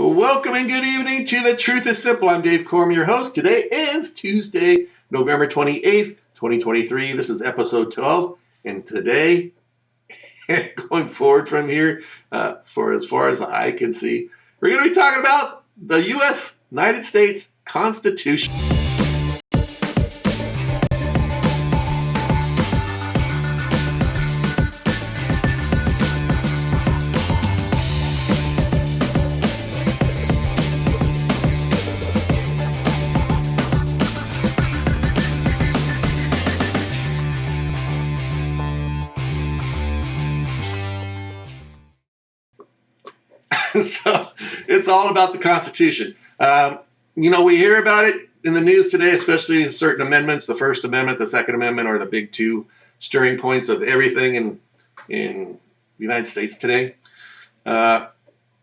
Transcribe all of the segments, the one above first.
Welcome and good evening to The Truth is Simple. I'm Dave Corm, your host. Today is Tuesday, November 28th, 2023. This is episode 12. And today, going forward from here, for as far as I can see, we're going to be talking about the United States Constitution. So it's all about the Constitution. We hear about it in the news today, especially certain amendments. The First Amendment, the Second Amendment are the big two stirring points of everything in the United States today. But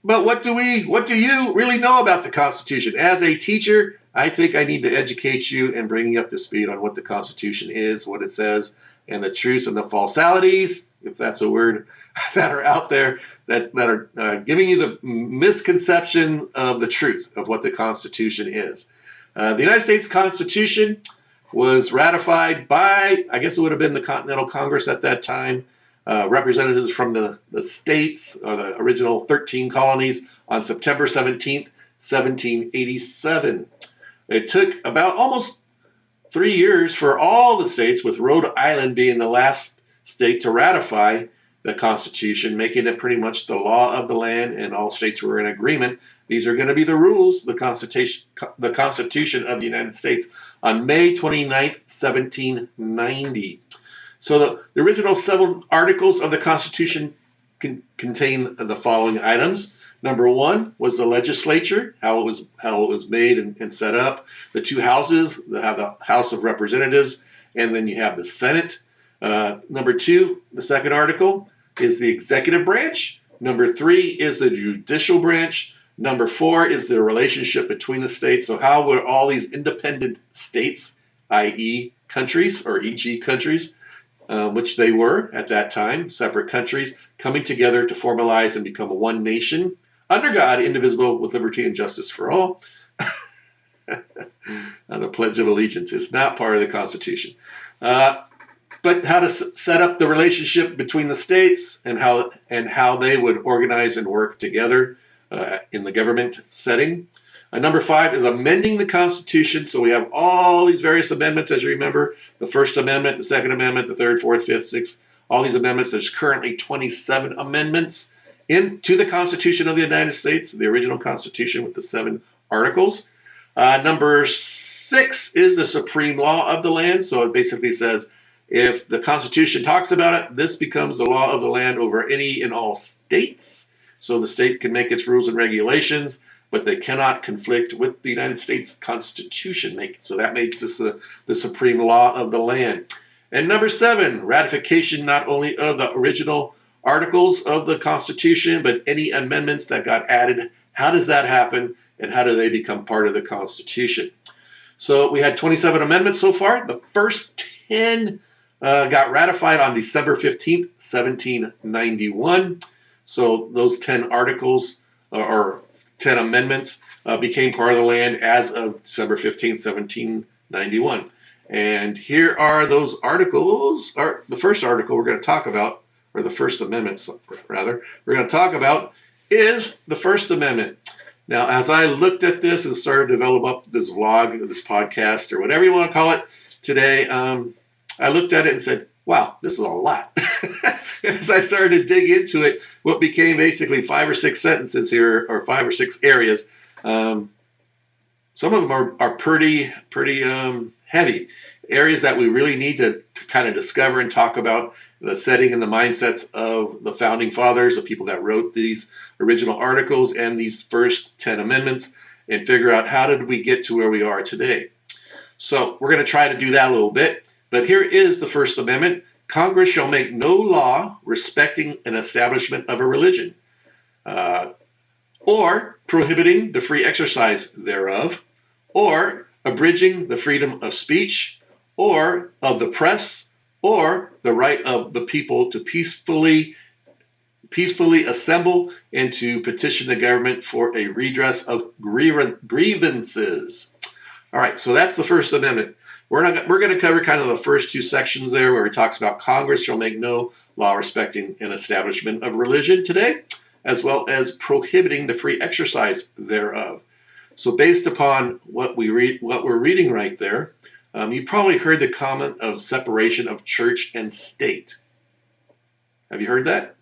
what do you really know about the Constitution? As a teacher, I think I need to educate you and bring you up to speed on what the Constitution is, what it says, and the truths and the falsalities, if that's a word, that are out there that are giving you the misconception of the truth of what the Constitution is. The United States Constitution was ratified by, I guess it would have been the Continental Congress at that time, representatives from the states, or the original 13 colonies, on September 17th, 1787. It took about almost 3 years for all the states, with Rhode Island being the last state to ratify the Constitution, making it pretty much the law of the land, and all states were in agreement. These are going to be the rules, the Constitution of the United States, on May 29th, 1790. So the original 7 articles of the Constitution contain the following items. Number 1 was the legislature, how it was made and set up. The 2 houses, have the House of Representatives, and then you have the Senate. Number 2, the second article, is the executive branch. Number 3 is the judicial branch. Number 4 is the relationship between the states. So how were all these independent states, i.e. countries, or e.g. countries, which they were at that time, separate countries, coming together to formalize and become one nation, under God, indivisible, with liberty and justice for all. And the Pledge of Allegiance is not part of the Constitution. But how to set up the relationship between the states and how they would organize and work together in the government setting. Number 5 is amending the Constitution. So we have all these various amendments, as you remember, the First Amendment, the Second Amendment, the Third, Fourth, Fifth, Sixth, all these amendments. There's currently 27 amendments into the Constitution of the United States, the original Constitution with the 7 articles. Number 6 is the supreme law of the land. So it basically says, if the Constitution talks about it, this becomes the law of the land over any and all states. So the state can make its rules and regulations, but they cannot conflict with the United States Constitution. So that makes this the supreme law of the land. And number 7, ratification not only of the original articles of the Constitution, but any amendments that got added. How does that happen, and how do they become part of the Constitution? So we had 27 amendments so far. The first 10 got ratified on December 15th, 1791. So those 10 articles, or 10 amendments, became part of the land as of December 15th, 1791. And here are those articles. Or the first article we're going to talk about, or the First Amendment, rather, we're going to talk about is the First Amendment. Now, as I looked at this and started to develop up this vlog, this podcast, or whatever you want to call it today, I looked at it and said, wow, this is a lot. And as I started to dig into it, what became basically 5 or 6 sentences here, or 5 or 6 areas, some of them are pretty heavy. Areas that we really need to kind of discover and talk about, the setting and the mindsets of the founding fathers, the people that wrote these original articles and these first 10 amendments, and figure out how did we get to where we are today. So we're going to try to do that a little bit. But here is the First Amendment. Congress shall make no law respecting an establishment of a religion, or prohibiting the free exercise thereof, or abridging the freedom of speech, or of the press, or the right of the people to peacefully assemble and to petition the government for a redress of grievances. All right, so that's the First Amendment. We're going to cover kind of the first two sections there where he talks about Congress shall make no law respecting an establishment of religion today, as well as prohibiting the free exercise thereof. So based upon what we're reading right there, you probably heard the comment of separation of church and state. Have you heard that?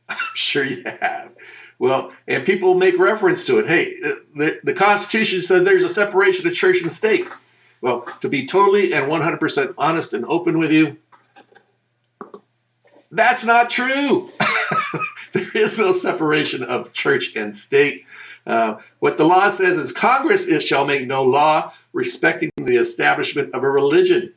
I'm sure you have. Well, and people make reference to it. Hey, the Constitution said there's a separation of church and state. Well, to be totally and 100% honest and open with you, that's not true. There is no separation of church and state. What the law says is Congress shall make no law respecting the establishment of a religion.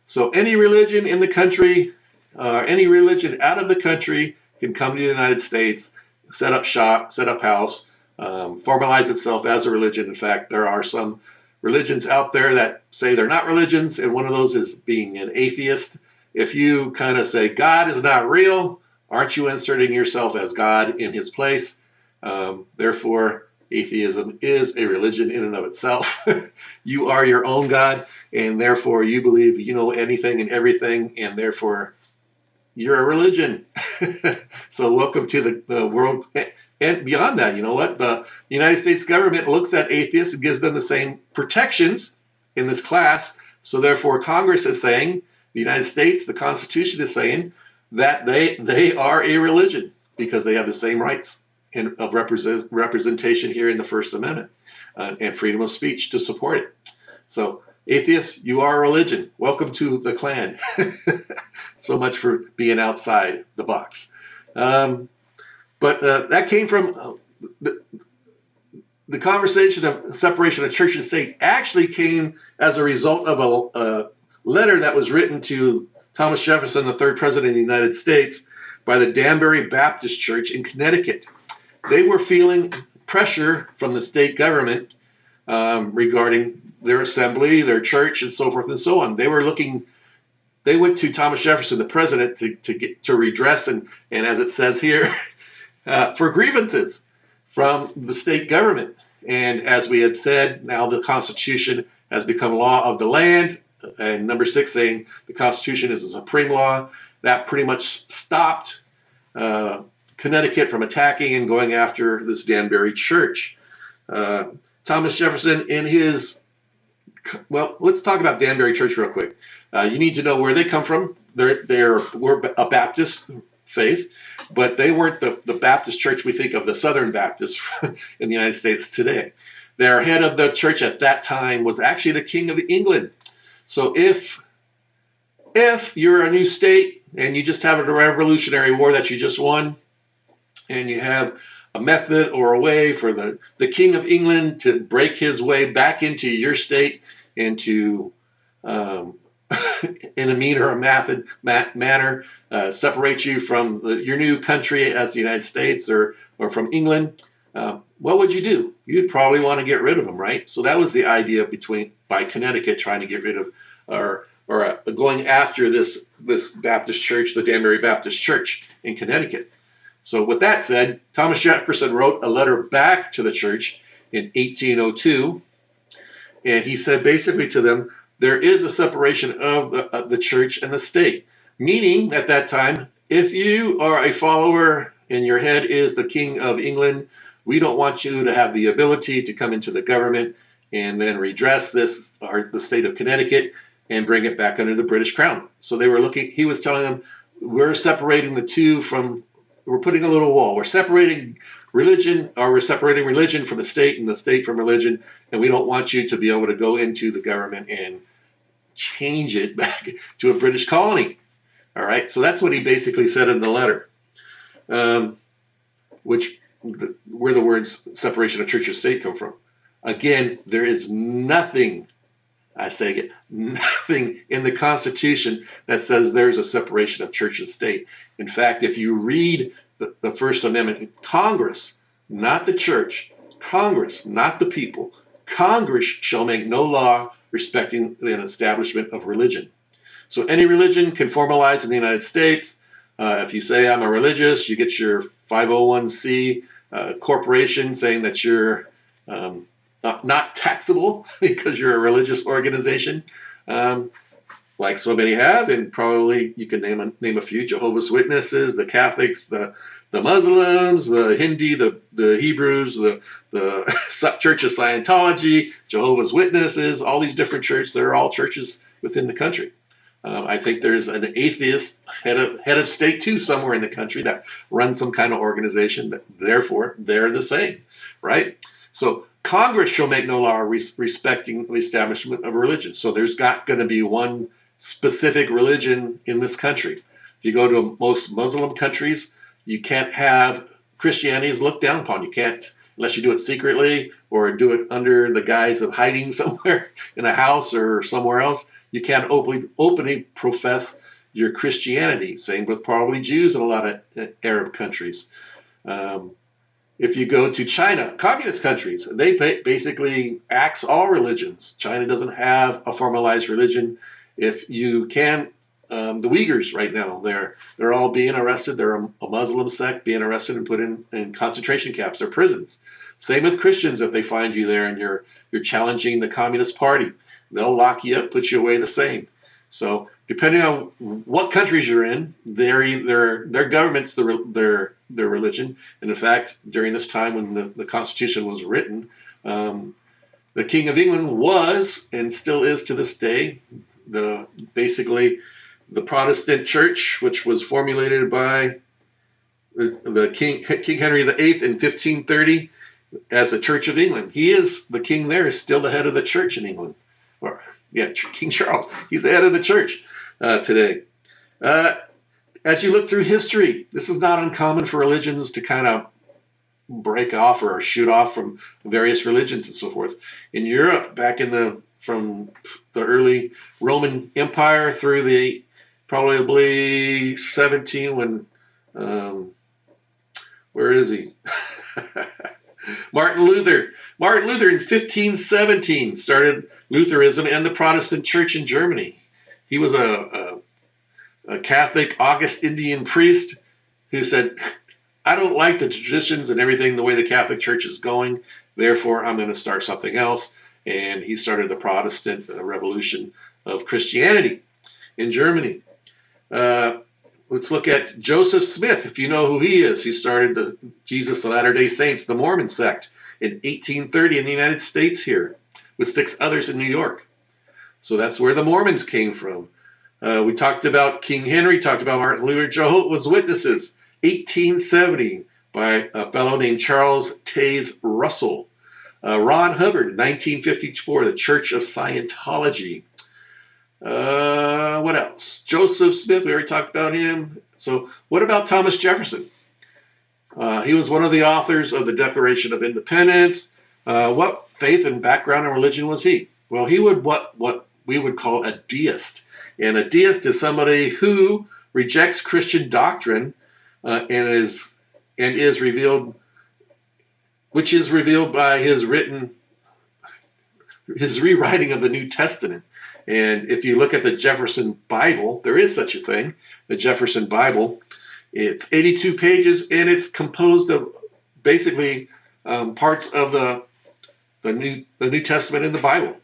So any religion in the country, any religion out of the country can come to the United States, set up shop, set up house, formalize itself as a religion. In fact, there are some religions out there that say they're not religions, and one of those is being an atheist. If you kind of say God is not real, aren't you inserting yourself as God in his place? Therefore, atheism is a religion in and of itself. You are your own God, and therefore you believe you know anything and everything, and therefore you're a religion. So welcome to the world. And beyond that, you know what? The United States government looks at atheists and gives them the same protections in this class. So therefore, Congress is saying, the United States, the Constitution is saying that they are a religion because they have the same rights of representation here in the First Amendment and freedom of speech to support it. So atheists, you are a religion. Welcome to the clan. So much for being outside the box. But that came from the conversation of separation of church and state actually came as a result of a letter that was written to Thomas Jefferson, the third president of the United States, by the Danbury Baptist Church in Connecticut. They were feeling pressure from the state government regarding their assembly, their church, and so forth and so on. They went to Thomas Jefferson, the president, to redress and as it says here, for grievances from the state government. And as we had said, now the Constitution has become law of the land. And number 6 saying the Constitution is the supreme law. That pretty much stopped Connecticut from attacking and going after this Danbury church. Thomas Jefferson let's talk about Danbury Church real quick. You need to know where they come from. We're a Baptist faith, but they weren't the Baptist church we think of, the Southern Baptists in the United States today. Their head of the church at that time was actually the King of England. So if you're a new state and you just have a Revolutionary War that you just won, and you have a method or a way for the King of England to break his way back into your state and to in a mean or a manner separate you from your new country as the United States or from England, what would you do? You'd probably want to get rid of them, right? So that was the idea by Connecticut trying to get rid of or going after this Baptist church, the Danbury Baptist Church in Connecticut. So with that said, Thomas Jefferson wrote a letter back to the church in 1802, and he said basically to them, there is a separation of the church and the state, meaning at that time, if you are a follower and your head is the King of England, we don't want you to have the ability to come into the government and then redress this, or the state of Connecticut, and bring it back under the British Crown. So he was telling them, we're separating the two we're putting a little wall. We're separating religion from the state and the state from religion, and we don't want you to be able to go into the government and change it back to a British colony. All right, so that's what he basically said in the letter, where the words separation of church and state come from. Again, there is nothing, I say again, nothing in the Constitution that says there's a separation of church and state. In fact, if you read the First Amendment, Congress, not the church, Congress, not the people, Congress shall make no law respecting an establishment of religion. So any religion can formalize in the United States. If you say I'm a religious, you get your 501c corporation saying that you're not taxable because you're a religious organization, like so many have, and probably you can name a few: Jehovah's Witnesses, the Catholics, the Muslims, the Hindi, the Hebrews, the Church of Scientology, Jehovah's Witnesses, all these different churches. They're all churches within the country. I think there's an atheist head of state too somewhere in the country that runs some kind of organization. That therefore they're the same, right? So Congress shall make no law respecting the establishment of religion. So there's not going to be one specific religion in this country. If you go to most Muslim countries, you can't have Christianity is looked down upon. You can't, unless you do it secretly or do it under the guise of hiding somewhere in a house or somewhere else. You can't openly profess your Christianity. Same with probably Jews in a lot of Arab countries. If you go to China, communist countries, they basically axe all religions. China doesn't have a formalized religion. If you can, the Uyghurs right now, they're all being arrested. They're a Muslim sect being arrested and put in concentration camps or prisons. Same with Christians. If they find you there and you're challenging the Communist Party, they'll lock you up, put you away the same. So depending on what countries you're in, their government's their religion. And in fact, during this time when the Constitution was written, the King of England was and still is to this day basically the Protestant Church, which was formulated by the King Henry VIII in 1530 as the Church of England. He is the king there, is still the head of the church in England. Or yeah, King Charles. He's the head of the church today. As you look through history, this is not uncommon for religions to kind of break off or shoot off from various religions and so forth. In Europe, back from the early Roman Empire through the probably 17 when where is he? Martin Luther in 1517 started Lutheranism and the Protestant Church in Germany. He was a Catholic Augustinian priest who said, I don't like the traditions and everything the way the Catholic Church is going, therefore I'm going to start something else. And he started the Protestant revolution of Christianity in Germany. Let's look at Joseph Smith, if you know who he is. He started the Jesus of Latter-day Saints, the Mormon sect, in 1830 in the United States here, with 6 others in New York. So that's where the Mormons came from. We talked about King Henry, talked about Martin Luther. Jehovah's Witnesses, 1870, by a fellow named Charles Taze Russell. Ron Hubbard, 1954, the Church of Scientology. What else? Joseph Smith, we already talked about him. So what about Thomas Jefferson? He was one of the authors of the Declaration of Independence. What faith and background and religion was he? Well, he would what we would call a deist. And a deist is somebody who rejects Christian doctrine and is revealed, which is revealed by his rewriting of the New Testament. And if you look at the Jefferson Bible, there is such a thing, the Jefferson Bible. It's 82 pages, and it's composed of basically parts of the New Testament in the Bible.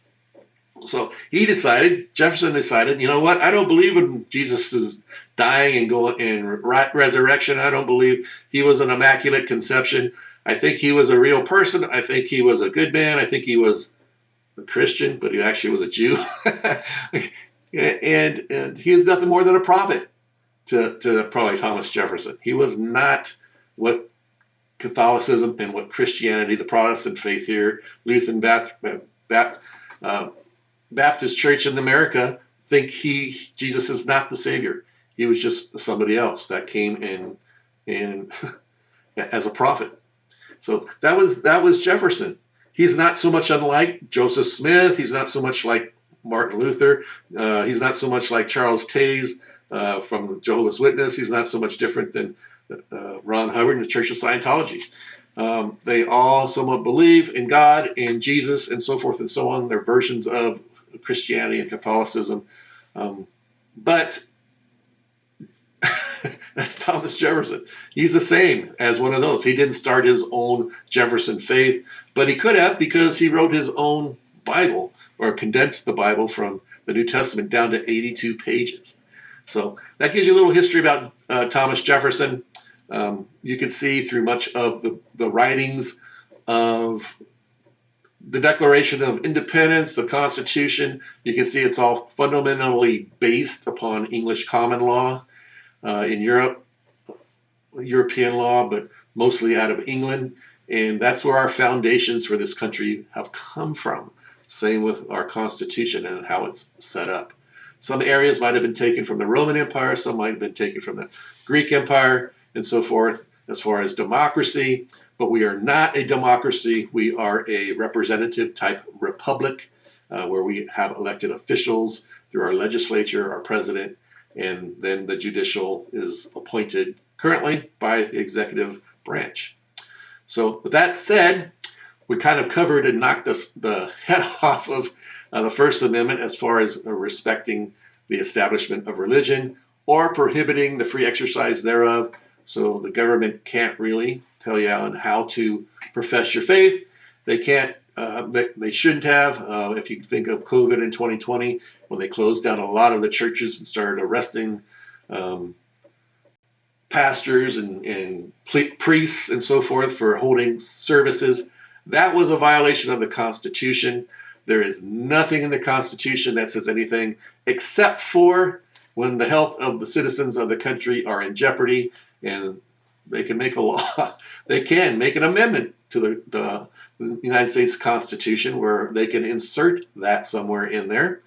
So Jefferson decided, you know what? I don't believe in Jesus' dying and resurrection. I don't believe he was an immaculate conception. I think he was a real person. I think he was a good man. I think he was a Christian, but he actually was a Jew. and he is nothing more than a prophet to probably Thomas Jefferson. He was not what Catholicism and what Christianity, the Protestant faith here, Lutheran Baptist Church in America, think Jesus is not the Savior. He was just somebody else that came in as a prophet. So that was Jefferson. He's not so much unlike Joseph Smith. He's not so much like Martin Luther. He's not so much like Charles Taze from Jehovah's Witness. He's not so much different than Ron Hubbard in the Church of Scientology. They all somewhat believe in God and Jesus and so forth and so on. They're versions of Christianity and Catholicism. But That's Thomas Jefferson. He's the same as one of those. He didn't start his own Jefferson faith, but he could have, because he wrote his own Bible, or condensed the Bible from the New Testament down to 82 pages. So that gives you a little history about Thomas Jefferson. You can see through much of the writings of the Declaration of Independence, the Constitution, you can see it's all fundamentally based upon English common law in Europe, European law, but mostly out of England. And that's where our foundations for this country have come from. Same with our Constitution and how it's set up. Some areas might have been taken from the Roman Empire, some might have been taken from the Greek Empire, and so forth, as far as democracy. But we are not a democracy. We are a representative type republic where we have elected officials through our legislature, our president, and then the judicial is appointed currently by the executive branch. So with that said, we kind of covered and knocked the head off of the First Amendment as far as respecting the establishment of religion or prohibiting the free exercise thereof. So the government can't really tell you on how to profess your faith. They can't. They shouldn't have. If you think of COVID in 2020, when they closed down a lot of the churches and started arresting pastors and priests and so forth for holding services, that was a violation of the Constitution. There is nothing in the Constitution that says anything except for when the health of the citizens of the country are in jeopardy, and they can make a law. They can make an amendment to the United States Constitution where they can insert that somewhere in there.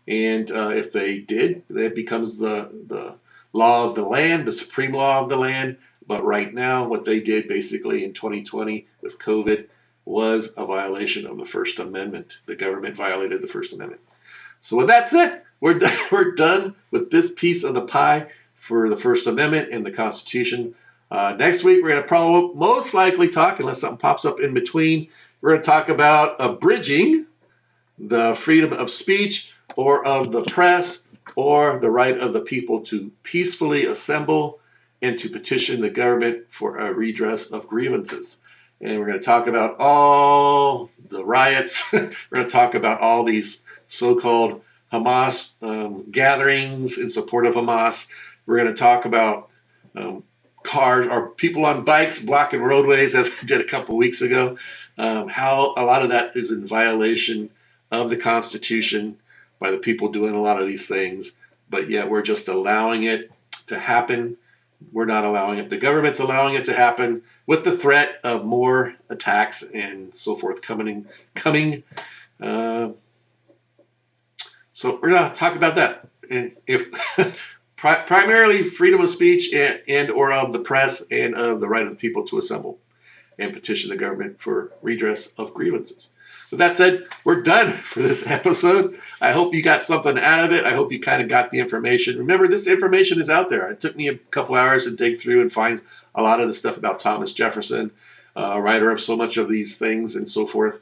And if they did, it becomes the law of the land, the supreme law of the land. But right now, what they did basically in 2020 with COVID was a violation of the First Amendment. The government violated the First Amendment. So with that said, we're done with this piece of the pie for the First Amendment and the Constitution. Next week, we're going to probably most likely talk, unless something pops up in between, we're going to talk about abridging the freedom of speech or of the press or the right of the people to peacefully assemble and to petition the government for a redress of grievances. And we're going to talk about all the riots. We're going to talk about all these so-called Hamas gatherings in support of Hamas. We're going to talk about cars or people on bikes blocking roadways, as I did a couple weeks ago, how a lot of that is in violation of the Constitution by the people doing a lot of these things, but yet we're just allowing it to happen. We're not allowing it. The government's allowing it to happen with the threat of more attacks and so forth coming. So we're going to talk about that. And if primarily freedom of speech and or of the press and of the right of the people to assemble and petition the government for redress of grievances. With that said, we're done for this episode. I hope you got something out of it. I hope you kind of got the information. Remember, this information is out there. It took me a couple hours to dig through and find a lot of the stuff about Thomas Jefferson, writer of so much of these things and so forth.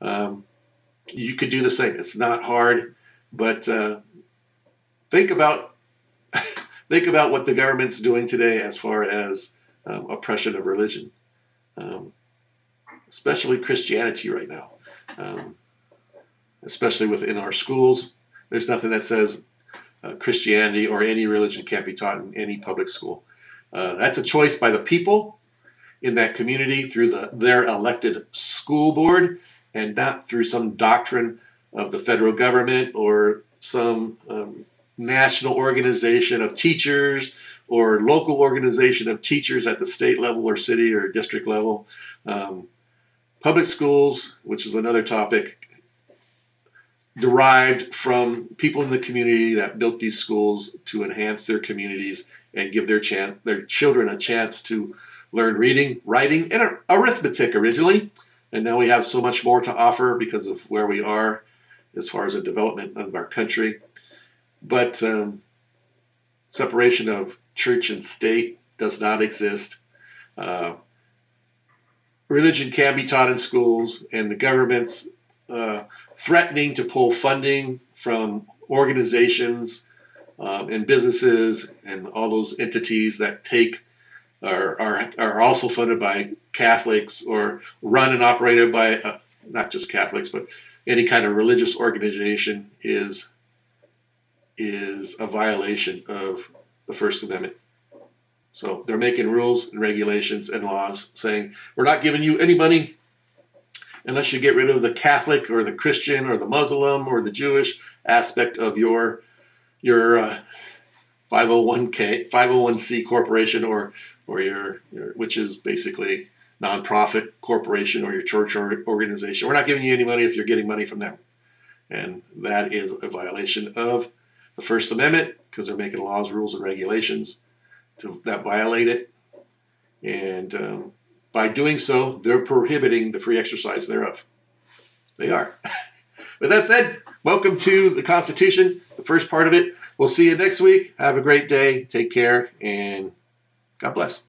You could do the same. It's not hard, but think about what the government's doing today as far as oppression of religion, especially Christianity right now. Especially within our schools, there's nothing that says Christianity or any religion can't be taught in any public school. That's a choice by the people in that community through their elected school board, and not through some doctrine of the federal government or some national organization of teachers or local organization of teachers at the state level or city or district level. Public schools, which is another topic, derived from people in the community that built these schools to enhance their communities and give their children a chance to learn reading, writing, and arithmetic originally. And now we have so much more to offer because of where we are as far as the development of our country. But separation of church and state does not exist. Religion can be taught in schools, and the government's threatening to pull funding from organizations and businesses and all those entities that are also funded by Catholics or run and operated by not just Catholics, but any kind of religious organization is a violation of the First Amendment. So they're making rules and regulations and laws saying we're not giving you any money unless you get rid of the Catholic or the Christian or the Muslim or the Jewish aspect of your 501c corporation or your which is basically nonprofit corporation or your church organization. We're not giving you any money if you're getting money from them, and that is a violation of the First Amendment because they're making laws, rules, and regulations that violate it, and by doing so, they're prohibiting the free exercise thereof. They are. With that said, welcome to the Constitution, the first part of it. We'll see you next week. Have a great day. Take care, and God bless.